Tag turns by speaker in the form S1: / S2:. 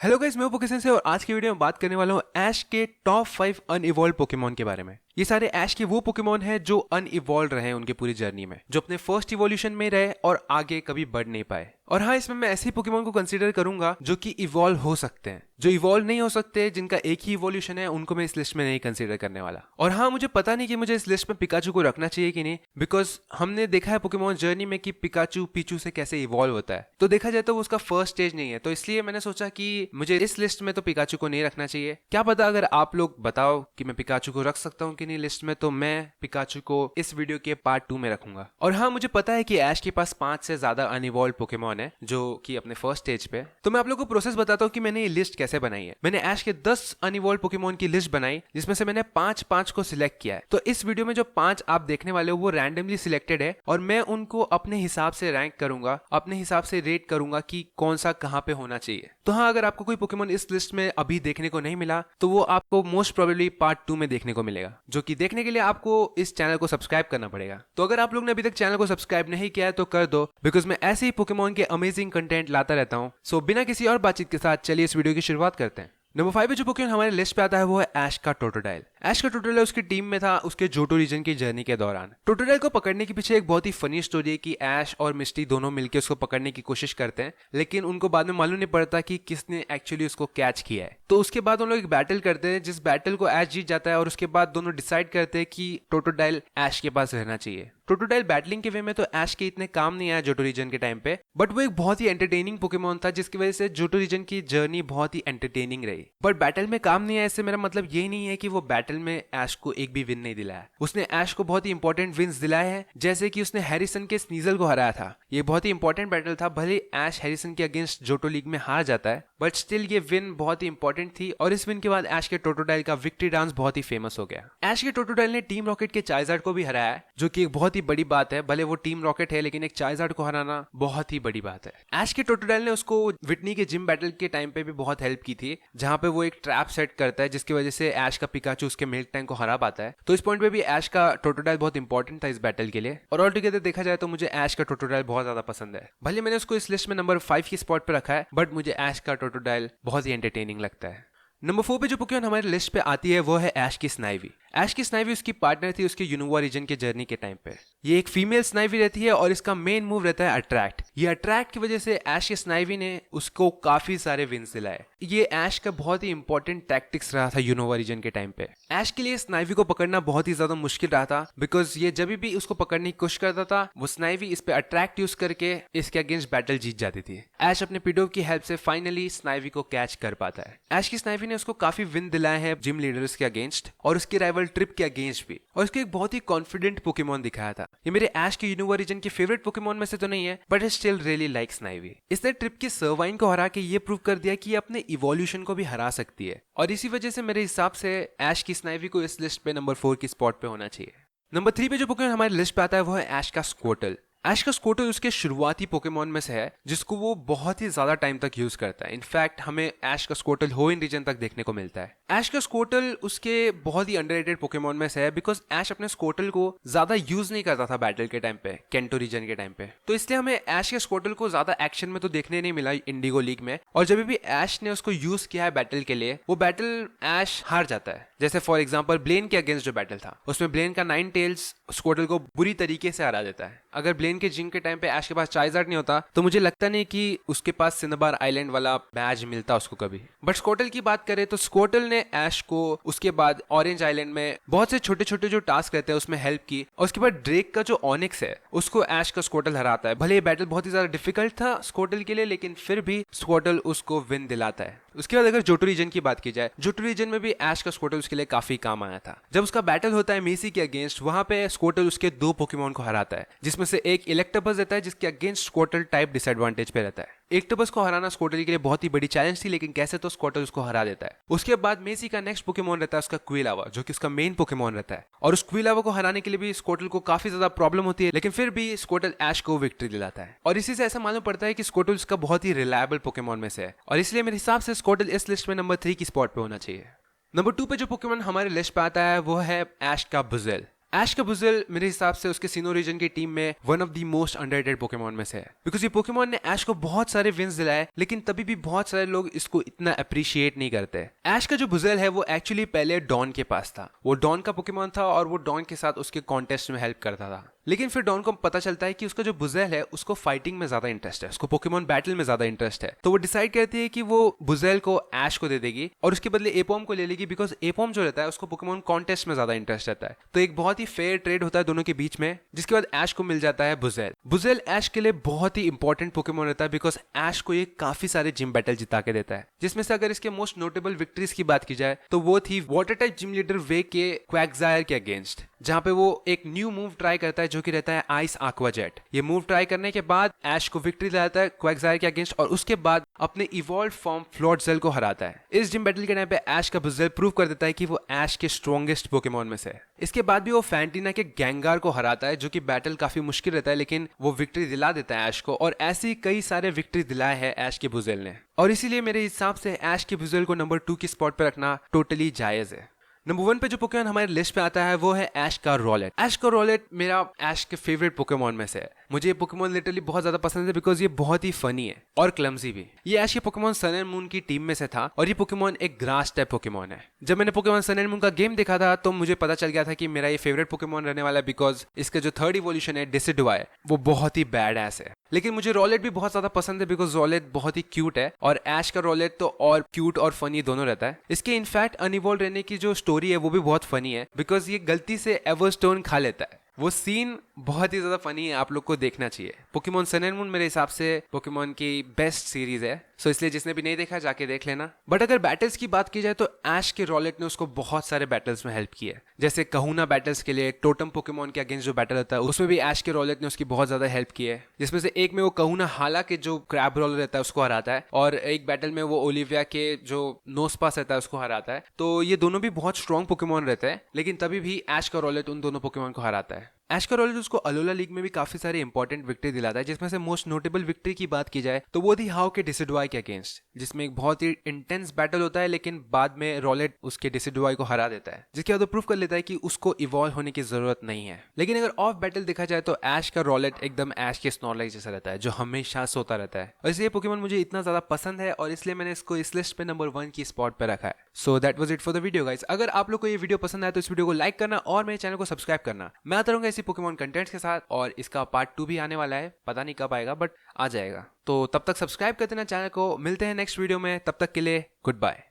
S1: Hello guys, मैं हूं पोकेसेन से और आज की वीडियो में बात करने वाला हूं ऐश के टॉप 5 अनइवॉल्व पोकेमॉन के बारे में। ये सारे ऐश के वो पोकेमॉन हैं जो अनइवॉल्व रहे उनकी पूरी जर्नी में, जो अपने फर्स्ट इवोल्यूशन में रहे और आगे कभी बढ़ नहीं पाए। और हाँ, इसमें मैं ऐसे पोकेमॉन को कंसीडर करूंगा जो कि इवॉल्व हो सकते हैं। जो इवॉल्व नहीं हो सकते, जिनका एक ही इवोल्यूशन है, उनको मैं इस लिस्ट में नहीं कंसीडर करने वाला। और हाँ, मुझे पता नहीं कि मुझे इस लिस्ट में पिकाचू को रखना चाहिए कि नहीं, बिकॉज हमने देखा है पोकेमॉन जर्नी में कि पिकाचू पीचू से कैसे इवॉल्व होता है। तो देखा जाए तो वो उसका फर्स्ट स्टेज नहीं है, तो इसलिए मैंने सोचा कि मुझे इस लिस्ट में तो पिकाचू को नहीं रखना चाहिए। क्या पता अगर आप लोग बताओ कि मैं पिकाचू को रख सकता हूँ कि नहीं लिस्ट में, तो मैं पिकाचू को इस वीडियो के पार्ट 2 में रखूंगा। और हाँ, मुझे पता है कि ऐश के पास 5 से ज्यादा अनइवॉल्व पोकेमॉन है जो कि अपने फर्स्ट स्टेज पे। तो मैं आप लोगों को प्रोसेस बताता हूँ कि मैंने ये लिस्ट कैसे बनाई है। मैंने ऐश के 10 अनइवॉल्व पोकेमॉन की लिस्ट बनाई, जिसमें से मैंने 5 को सिलेक्ट किया है। तो इस वीडियो में जो 5 आप देखने वाले हो वो रैंडमली सिलेक्टेड है और मैं उनको अपने हिसाब से रैंक करूंगा, अपने हिसाब से रेट करूंगा कि कौन सा कहां पे होना चाहिए। तो हाँ, अगर आपको कोई पोकेमॉन इस लिस्ट में अभी देखने को नहीं मिला तो वो आपको मोस्ट प्रोबेबली पार्ट 2 में देखने को मिलेगा, जो कि देखने के लिए आपको इस चैनल को सब्सक्राइब करना पड़ेगा। तो अगर आप लोग ने अभी तक चैनल को सब्सक्राइब नहीं किया है तो कर दो, बिकॉज मैं ऐसे ही पोकेमॉन के अमेजिंग कंटेंट लाता रहता हूँ। सो बिना किसी और बातचीत के साथ चलिए इस वीडियो की शुरुआत करते हैं। नंबर 5 पे जो पोकेमॉन हमारे लिस्ट पे आता है वो है ऐश का टोटोडाइल। ऐश का टोटोडाइल उसकी टीम में था उसके जोटो रीजन की जर्नी के दौरान। टोटोडाइल को पकड़ने के पीछे एक बहुत ही फनी स्टोरी है कि ऐश और मिस्टी दोनों मिलकर उसको पकड़ने की कोशिश करते हैं, लेकिन उनको बाद में मालूम नहीं पड़ता कि किसने एक्चुअली उसको कैच किया है। तो उसके बाद उन लोग एक बैटल करते हैं, जिस बैटल को ऐश जीत जाता है और उसके बाद दोनों डिसाइड करते हैं कि टोटोडाइल ऐश के पास रहना चाहिए। टोटोडाइल बैटलिंग के वे में तो ऐश के इतने काम नहीं आया जोटो रीजन के टाइम पे, बट वो एक बहुत ही एंटरटेनिंग पोकेमॉन था, जिसकी वजह से जोटो रीजन की जर्नी बहुत ही एंटरटेनिंग रही। बट बैटल में काम नहीं आया, इससे मेरा मतलब ये नहीं है कि वो बैटल में ऐश को एक भी विन नहीं दिलाया। उसने ऐश को बहुत ही इंपॉर्टेंट विन्स दिलाए हैं, जैसे कि उसने हैरिसन के स्नीजल को हराया था। ये बहुत ही इंपॉर्टेंट बैटल था। भले ऐश हैरिसन के अगेंस्ट जोटो लीग में हार जाता है, बट स्टिल ये विन बहुत ही इंपॉर्टेंट थी। और इस विन के बाद ऐश के टोटोडाइल का विक्ट्री डांस बहुत ही फेमस हो गया। ऐश के टोटोडाइल ने टीम रॉकेट के चार्जर्ड को भी हराया है, जो कि एक बहुत ही बड़ी बात है। भले वो टीम रॉकेट है, लेकिन एक चार्जर्ड को हराना बहुत ही बड़ी बात है। ऐश के टोटोडाइल ने उसको विटनी के जिम बैटल के टाइम पे भी बहुत हेल्प की थी, जहां पे वो एक ट्रैप सेट करता है, जिसकी वजह से ऐश का पिकाचू उसके मिल्क टैंक को हरा पाता है। तो इस पॉइंट पे भी ऐश का टोटोडाइल बहुत इंपॉर्टेंट था इस बैटल के लिए। और ऑल टुगेदर देखा जाए तो मुझे ऐश का टोटोडाइल बहुत ज्यादा पसंद है। भले मैंने उसको इस लिस्ट में नंबर 5 की स्पॉट पे रखा है, बट मुझे ऐश का टोटोडाइल बहुत ही एंटरटेनिंग लगता है। नंबर 4 पे जो पोकेमॉन हमारे लिस्ट पे आती है वो है ऐश की स्नाइवी। ऐश की स्नाइवी उसकी पार्टनर थी उसके यूनोवा रीजन के जर्नी के टाइम पे। ये एक फीमेल स्नाइवी रहती है और इसका मेन मूव रहता है अट्रैक्ट। ये अट्रैक्ट की वजह से ऐश की स्नाइवी ने उसको काफी सारे विन्स दिलाए। ये ऐश का बहुत ही इंपॉर्टेंट टैक्टिक्स रहा था यूनोवा रीजन के टाइम पे। ऐश के लिए स्नाइवी को पकड़ना बहुत ही ज्यादा मुश्किल रहा था, बिकॉज ये जब भी उसको पकड़ने की कोशिश करता था, वो स्नाइवी इस पे अट्रैक्ट यूज करके इसके अगेंस्ट बैटल जीत जाती थी। ऐश अपने पिडोव की हेल्प से फाइनली स्नाइवी को कैच कर पाता है। ऐश की स्नाइवी ने उसको काफी विन दिलाए हैं जिम लीडर्स के अगेंस्ट और उसके राइवल ट्रिप के अगेंस्ट भी। और इसको एक बहुत ही कॉन्फिडेंट पोकेमॉन दिखाया था। ये मेरे ऐश के यूनोवा रीजन के फेवरेट पोकेमॉन में से तो नहीं है, but I still really like Snivy. इसने ट्रिप के सर्वाइन को हरा के ये प्रूव कर दिया कि ये अपने इवोल्यूशन को भी हरा सकती है। और इसी वजह से मेरे हिसाब से ऐश की स्नाइवी को इस लिस्ट पे नंबर 4 की स्पॉट पे होना चाहिए। नंबर 3 पे जो पोकेमॉन हमारे लिस्ट पे आता है वो है ऐश का स्क्वोर्टल। ऐश का स्क्वोर्टल उसके शुरुआती पोकेमॉन में से है जिसको वो बहुत ही ज्यादा टाइम तक यूज करता है। इनफैक्ट हमें ऐश का स्क्वोर्टल होएन रीजन तक देखने को मिलता है। ऐश का स्क्वोर्टल उसके बहुत ही अंडररेटेड पोकेमॉन में से है, बिकॉज ऐश अपने स्क्वोर्टल को ज्यादा यूज नहीं करता था बैटल के टाइम पे, कैंटो रीजन के टाइम पे। तो इसलिए हमें ऐश के स्क्वोर्टल को ज्यादा एक्शन में तो देखने नहीं मिला इंडिगो लीग में। और जब भी ऐश ने उसको यूज किया है बैटल के लिए, वो बैटल ऐश हार जाता है। जैसे फॉर एग्जाम्पल ब्लेन के अगेंस्ट जो बैटल था, उसमें ब्लेन का 9 टेल्स स्क्वोर्टल को बुरी तरीके से हरा देता है। अगर ब्लेन के जिम के टाइम पे ऐश के पास चार्जर्ड नहीं होता तो मुझे लगता नहीं कि उसके पास सिनेबार आइलैंड वाला बैज मिलता उसको कभी। बट स्क्वोर्टल की बात करें तो स्क्वोर्टल ने ऐश को उसके बाद ऑरेंज आइलैंड में बहुत से छोटे छोटे जो टास्क रहते हैं उसमें हेल्प की। और उसके बाद ड्रेक का जो ऑनिक्स है उसको ऐश का स्क्वोर्टल हराता है। भले ये बैटल बहुत ही ज्यादा डिफिकल्ट था स्क्वोर्टल के लिए, लेकिन फिर भी स्क्वोर्टल उसको विन दिलाता है। उसके बाद अगर जोटो रीजन की बात की जाए, जोटो रीजन में भी ऐश का स्क्वोर्टल उसके लिए काफी काम आया था। जब उसका बैटल होता है मेसी के अगेंस्ट, वहां पे स्क्वोर्टल उसके 2 पोकेमॉन को हराता है, जिसमें से एक इलेक्टेबस रहता है जिसके अगेंस्ट स्क्वोर्टल टाइप डिसएडवांटेज पे रहता है। इलेक्टेबस को हराना स्क्वोर्टल के लिए बहुत ही बड़ी चैलेंज थी, लेकिन कैसे तो स्क्वोर्टल उसको हरा देता है। उसके बाद मेसी का नेक्स्ट पोकेमॉन रहता है उसका क्विलावा, जो कि उसका मेन पोकेमॉन रहता है। और उस क्विलावा को हराने के लिए भी स्क्वोर्टल को काफी ज्यादा प्रॉब्लम होती है, लेकिन फिर भी स्क्वोर्टल ऐश को विक्ट्री दिलाता है। और इसी से ऐसा मालूम पड़ता है कि स्क्वोर्टल उसका बहुत ही रिलायबल पोकेमॉन में से है। और इसलिए मेरे हिसाब से स्क्वोर्टल इस लिस्ट में नंबर 3 की स्पॉट पे होना चाहिए। नंबर 2 पे जो पोकेमॉन हमारे लिस्ट पे आता है वो है ऐश का बुजेल। ऐश का बुज़ेल मेरे हिसाब से उसके सीनो रीजन की टीम में one of the most underrated Pokemon में से है, बिकॉज ये पोकेमॉन ने ऐश को बहुत सारे विन्स दिलाए, लेकिन तभी भी बहुत सारे लोग इसको इतना अप्रिशिएट नहीं करते। ऐश का जो बुज़ेल है वो एक्चुअली पहले डॉन के पास था, वो डॉन का पोकेमॉन था और वो डॉन के साथ उसके कॉन्टेस्ट में हेल्प करता था। लेकिन फिर डॉन को पता चलता है कि उसका जो बुज़ेल है उसको फाइटिंग में ज्यादा इंटरेस्ट है, उसको पोकेमॉन बैटल में ज्यादा इंटरेस्ट है, तो वो डिसाइड करती है कि वो बुज़ेल को ऐश को दे देगी और उसके बदले एपॉम को ले लेगी, बिकॉज एपॉम जो रहता है उसको पोकेमॉन कॉन्टेस्ट में ज्यादा इंटरेस्ट रहता है। तो एक बहुत ही फेयर ट्रेड होता है दोनों के बीच में, जिसके बाद ऐश को मिल जाता है बुज़ेल। बुज़ेल ऐश के लिए बहुत ही इंपॉर्टेंट पोकेमॉन रहता है, बिकॉज ऐश को ये काफी सारे जिम बैटल जिता के देता है, जिसमें से अगर इसके मोस्ट नोटेबल विक्ट्रीज की बात की जाए तो वो थी वाटर टाइप जिम लीडर वे के क्वैकज़ायर के अगेंस्ट, जहां पे वो एक न्यू मूव ट्राई करता है जो कि रहता है आइस aqua जेट। ये मूव ट्राई करने के बाद ऐश को विक्ट्री दिलाता है क्वैकज़ायर के अगेंस्ट और उसके बाद अपने इवॉल्व फॉर्म फ्लोटज़ेल को हराता है। इस जिम बैटल के टाइम पे ऐश का बुज़ेल प्रूव कर देता है कि वो ऐश के स्ट्रॉन्गेस्ट पोकेमॉन में से है। इसके बाद भी वो फैंटीना के गैंगार को हराता है, जो कि बैटल काफी मुश्किल रहता है, लेकिन वो विक्ट्री दिला देता है ऐश को, और ऐसे ही कई सारे विक्ट्री दिलाए हैं ऐश के बुज़ेल ने। और इसीलिए मेरे हिसाब से ऐश के बुज़ेल को नंबर 2 की स्पॉट पे रखना टोटली जायज है। नंबर 1 पे जो पोकेमॉन हमारे लिस्ट पे आता है वो है ऐश का रोलेट। ऐश का रोलेट मेरा ऐश के फेवरेट पोकेमॉन में से है। मुझे ये पोकेमॉन लिटरली बहुत ज्यादा पसंद है, बिकॉज ये बहुत ही फनी है और क्लमजी भी। ये ऐश के पोकेमॉन सन एंड मून की टीम में से था और ये पोकेमॉन एक ग्रास टाइप पोकेमॉन है। जब मैंने पोकेमॉन सन एंड मून का गेम देखा था तो मुझे पता चल गया था कि मेरा ये फेवरेट पोकेमॉन रहने वाला है, बिकॉज इसका जो थर्ड इवोल्यूशन है डिसिडुआई वो बहुत ही बैड एस है। लेकिन मुझे रोलेट भी बहुत ज्यादा पसंद है, बिकॉज रोलेट बहुत ही क्यूट है और ऐश का रोलेट तो और क्यूट और फनी दोनों रहता है। इसके इनफैक्ट अनइवॉल्व रहने की जो स्टोरी है वो भी बहुत फनी है, बिकॉज ये गलती से एवरस्टोन खा लेता है। वो सीन बहुत ही ज्यादा फनी है, आप लोग को देखना चाहिए। पोकेमॉन सन एंड मून मेरे हिसाब से पोकेमॉन की बेस्ट सीरीज है, सो इसलिए जिसने भी नहीं देखा जाके देख लेना। बट अगर बैटल्स की बात की जाए तो ऐश के रोलेट ने उसको बहुत सारे बैटल्स में हेल्प की है, जैसे कहूना बैटल्स के लिए टोटम पोकेमॉन के अगेंस्ट जो बैटल होता है उसमें भी ऐश के रोलेट ने उसकी बहुत ज्यादा हेल्प की है, जिसमें से एक में वो कहूना हाला के जो क्रैब रोलर रहता है उसको हराता है और एक बैटल में वो ओलिविया के जो नोस्पास रहता है उसको हराता है। तो ये दोनों भी बहुत स्ट्रॉन्ग पोकेमॉन रहते हैं, लेकिन तभी भी ऐश का रोलेट उन दोनों पोकेमॉन को हराता है। ऐश का रोलेट उसको अलोला लीग में भी काफी सारे इंपॉर्टेंट विक्ट्री दिलाता है, जिसमें से मोस्ट नोटेबल विक्ट्री की बात की जाए तो वो थी हाउ के डिसिडुआई के अगेंस्ट, जिसमें एक बहुत ही इंटेंस बैटल होता है, लेकिन बाद में रोलेट उसके डिसिडुआई को हरा देता है, जिसके बाद वो प्रूव कर लेता है कि उसको इवॉल्व होने की जरूरत नहीं है। लेकिन अगर ऑफ बैटल देखा जाए तो ऐश का रोलेट एकदम ऐश के स्नॉर्लाइक जैसा रहता है, जो हमेशा सोता रहता है, और इसलिए पोकेमॉन मुझे इतना ज्यादा पसंद है और इसलिए मैंने इसको इस लिस्ट पे नंबर 1 की स्पॉट पे रखा है। So that was it for the video guys. अगर आप लोग को ये वीडियो पसंद आया तो इस वीडियो को लाइक करना और मेरे चैनल को सब्सक्राइब करना। मैं आता रहूंगा इसी पोकेमॉन कंटेंट्स के साथ, और इसका पार्ट 2 भी आने वाला है, पता नहीं कब आएगा बट आ जाएगा। तो तब तक सब्सक्राइब कर देना चैनल को। मिलते हैं नेक्स्ट वीडियो में, तब तक के लिए गुड बाय।